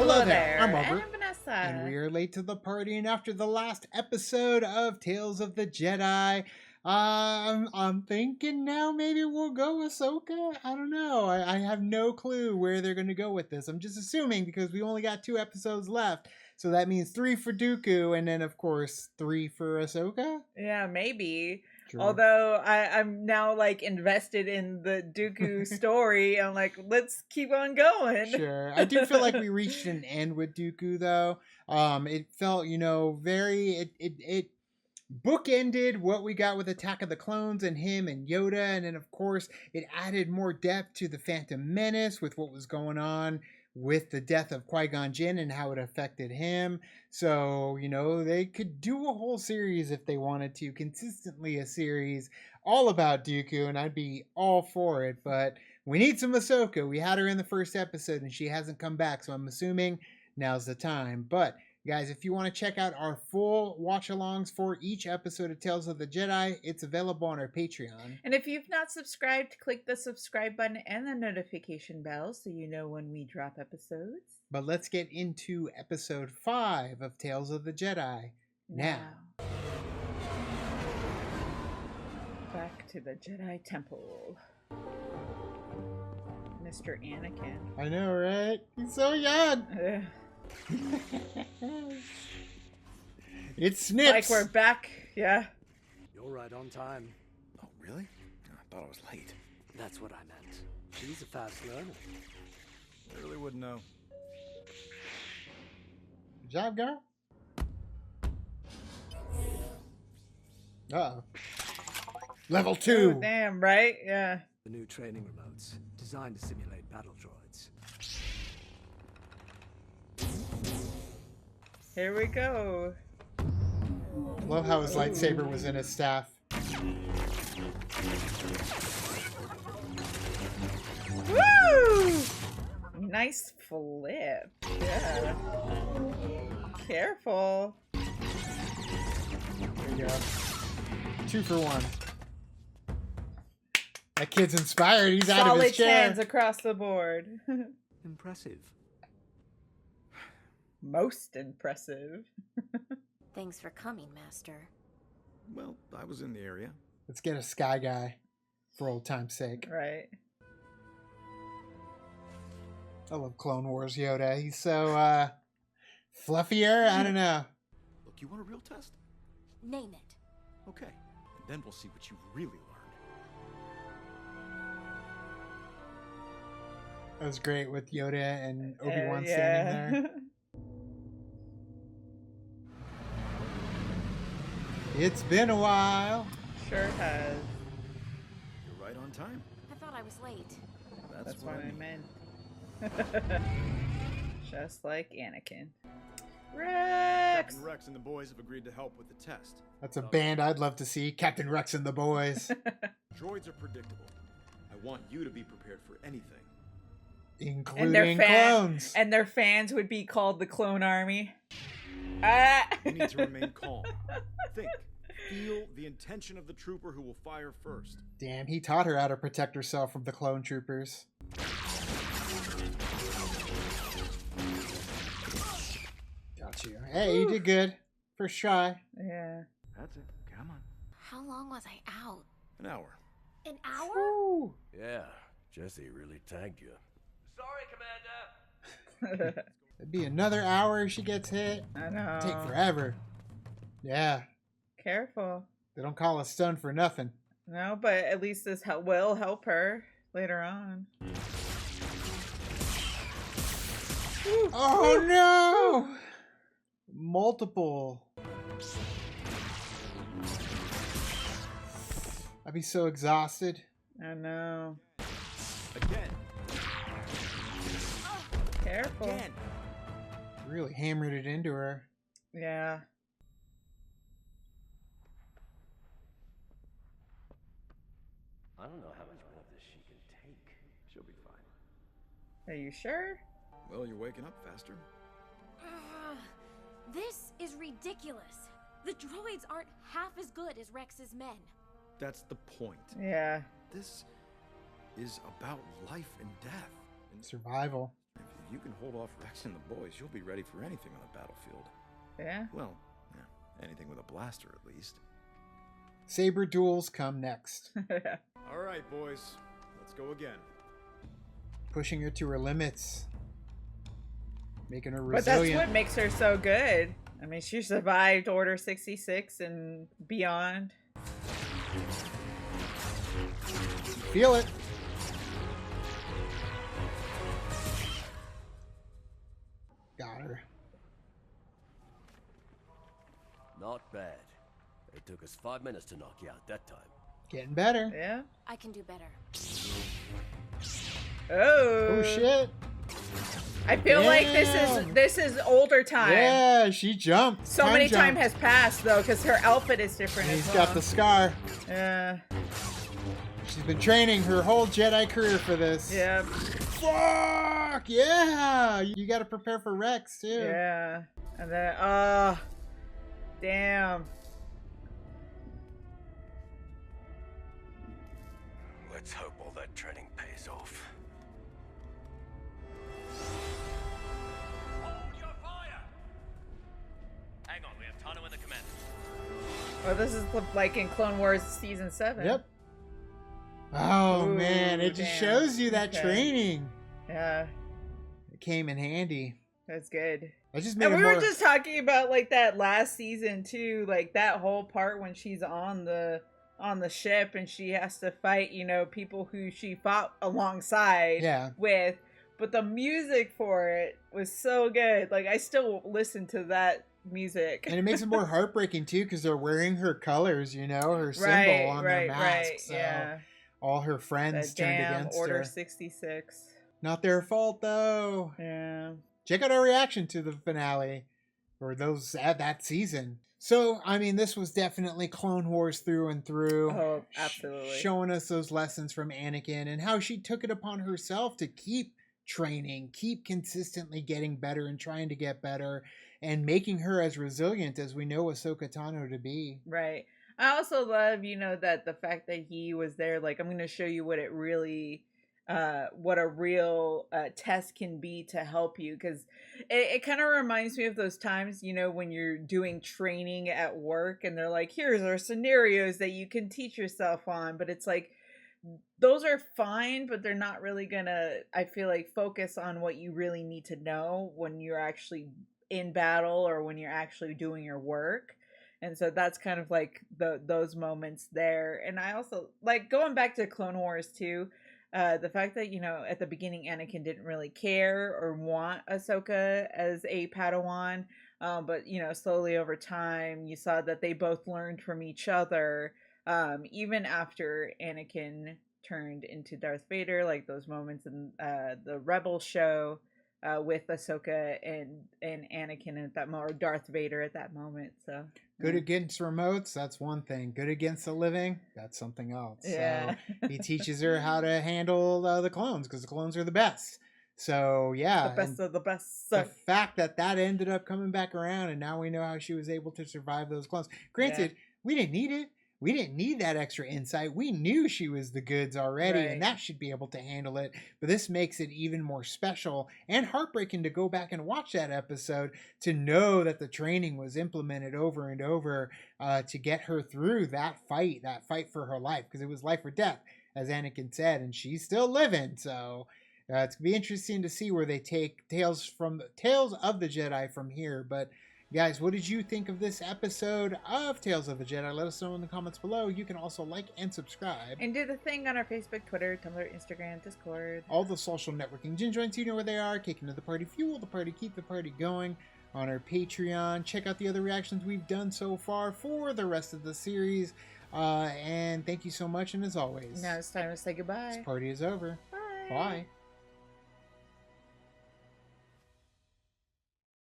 Hello there. I'm And Robert. I'm Vanessa. And we are late to the party, and after the last episode of Tales of the Jedi, I'm thinking now maybe we'll go Ahsoka. I don't know. I have no clue where they're going to go with this. I'm just assuming because we only got 2 episodes left. So that means 3 for Dooku, and then, of course, 3 for Ahsoka? Yeah, maybe. True. Although I'm now like invested in the Dooku story. I'm like, let's keep on going. Sure. I do feel like we reached an end with Dooku, though. It felt, very... It bookended what we got with Attack of the Clones and him and Yoda, and then of course it added more depth to the Phantom Menace with what was going on with the death of Qui-Gon Jinn and how it affected him. So, they could do a whole series if they wanted to, consistently a series all about Dooku, and I'd be all for it, but we need some Ahsoka. We had her in the first episode and she hasn't come back, so I'm assuming now's the time. But guys, if you want to check out our full watch-alongs for each episode of Tales of the Jedi, it's available on our Patreon. And if you've not subscribed, click the subscribe button and the notification bell so you know when we drop episodes. But let's get into episode 5 of Tales of the Jedi now. Back to the Jedi Temple. Mr. Anakin. I know, right? He's so young! It snips. Like we're back, yeah. You're right on time. Oh, really? I thought I was late. That's what I meant. She's a fast learner. I really wouldn't know. Good job, girl. Uh-oh. Level 2. Oh, damn, right? Yeah. The new training remotes, designed to simulate battle droids. Here we go. Love how his lightsaber was in his staff. Woo! Nice flip. Yeah. Careful. There you go. 2 for 1. That kid's inspired. He's out of his Solid chair. hands across the board. Impressive. Most impressive. Thanks for coming, Master. Well, I was in the area. Let's get a sky guy for old time's sake. Right. I love Clone Wars Yoda. He's so fluffier. I don't know. Look, you want a real test? Name it. Okay. And then we'll see what you really learned. That was great with Yoda and Obi-Wan standing there. It's been a while. Sure has. You're right on time. I thought I was late. That's what I meant. Just like Anakin. Rex! Captain Rex and the boys have agreed to help with the test. That's a band I'd love to see. Captain Rex and the boys. Droids are predictable. I want you to be prepared for anything. Including clones. And their fans would be called the Clone Army. You need to remain calm. Think. Feel the intention of the trooper who will fire first. Damn, he taught her how to protect herself from the clone troopers. Got you. Hey, you did good. First try. Yeah. That's it. Come on. How long was I out? An hour. An hour? Woo. Yeah, Jesse really tagged you. Sorry, Commander. It'd be another hour if she gets hit. I know. Take forever. Yeah. Careful. They don't call us stun for nothing. No, but at least this will help her later on. Oh no! Multiple. I'd be so exhausted. I know. Again. Careful. Again. Really hammered it into her. Yeah. I don't know how much more of this she can take. She'll be fine. Are you sure? Well, you're waking up faster. This is ridiculous. The droids aren't half as good as Rex's men. That's the point. Yeah. This is about life and death. And Survival. if you can hold off Rex and the boys, you'll be ready for anything on the battlefield. Yeah. Well, yeah, anything with a blaster at least. Saber duels come next. All right, boys, let's go again. Pushing her to her limits. Making her But that's resilient. what makes her so good. I mean, she survived Order 66 and beyond. Feel it. Got her. Not bad. It took us 5 minutes to knock you out that time. Getting better. Yeah. I can do better. Oh. Oh shit. I feel like this is older time. Yeah, she jumped. So many time has passed though, because her outfit is different. He's as well. got the scar. Yeah. She's been training her whole Jedi career for this. Yeah. Fuck yeah! You got to prepare for Rex too. Yeah. And then, damn. Let's hope all that training pays off. Hold your fire! Hang on, we have Tano in the command. Oh, this is like in Clone Wars season 7. Yep. Oh Ooh, man, it just damn. shows you that Okay. training. Yeah. It came in handy. That's good. I just made And it we more. were just talking about like that last season too, like that whole part when she's on the ship and she has to fight, you know, people who she fought alongside Yeah. with. But the music for it was so good. Like I still listen to that music. And it makes it more heartbreaking too, because they're wearing her colors, you know, her symbol right, on right, their mask. right. So Yeah. all her friends That turned damn against Order her. 66. Not their fault though. Yeah. Check out our reaction to the finale, or those at that season. So, I mean, this was definitely Clone Wars through and through. Oh, absolutely. Showing us those lessons from Anakin and how she took it upon herself to keep training, keep consistently getting better and trying to get better, and making her as resilient as we know Ahsoka Tano to be. Right. I also love, you know, that the fact that he was there, like, I'm going to show you what it really, what a real test can be to help you. Because it kind of reminds me of those times, you know, when you're doing training at work and they're like, here's our scenarios that you can teach yourself on. But it's like, those are fine, but they're not really going to, I feel like, focus on what you really need to know when you're actually in battle or when you're actually doing your work. And so that's kind of like those moments there. And I also like going back to Clone Wars too, the fact that, you know, at the beginning Anakin didn't really care or want Ahsoka as a Padawan, but you know, slowly over time you saw that they both learned from each other, even after Anakin turned into Darth Vader, like those moments in the Rebel show with Ahsoka and Anakin at that moment, or Darth Vader at that moment. So Good against remotes, that's one thing. Good against the living, that's something else. yeah. So he teaches her how to handle the clones, because the clones are the best. So yeah, The best of the best. the fact that ended up coming back around, and now we know how she was able to survive those clones. Granted, we didn't need it. We didn't need that extra insight. We knew she was the goods already, Right. and that should be able to handle it. But this makes it even more special and heartbreaking to go back and watch that episode to know that the training was implemented over and over to get her through that fight for her life, because it was life or death, as Anakin said, and she's still living. So it's gonna be interesting to see where they take Tales of the Jedi from here. But guys, what did you think of this episode of Tales of the Jedi? Let us know in the comments below. You can also like and subscribe. And do the thing on our Facebook, Twitter, Tumblr, Instagram, Discord. All the social networking gin joints, you know where they are. Kick into the party, fuel the party, keep the party going. On our Patreon, check out the other reactions we've done so far for the rest of the series. And thank you so much, and as always, Now it's time to say goodbye. this party is over. Bye. Bye.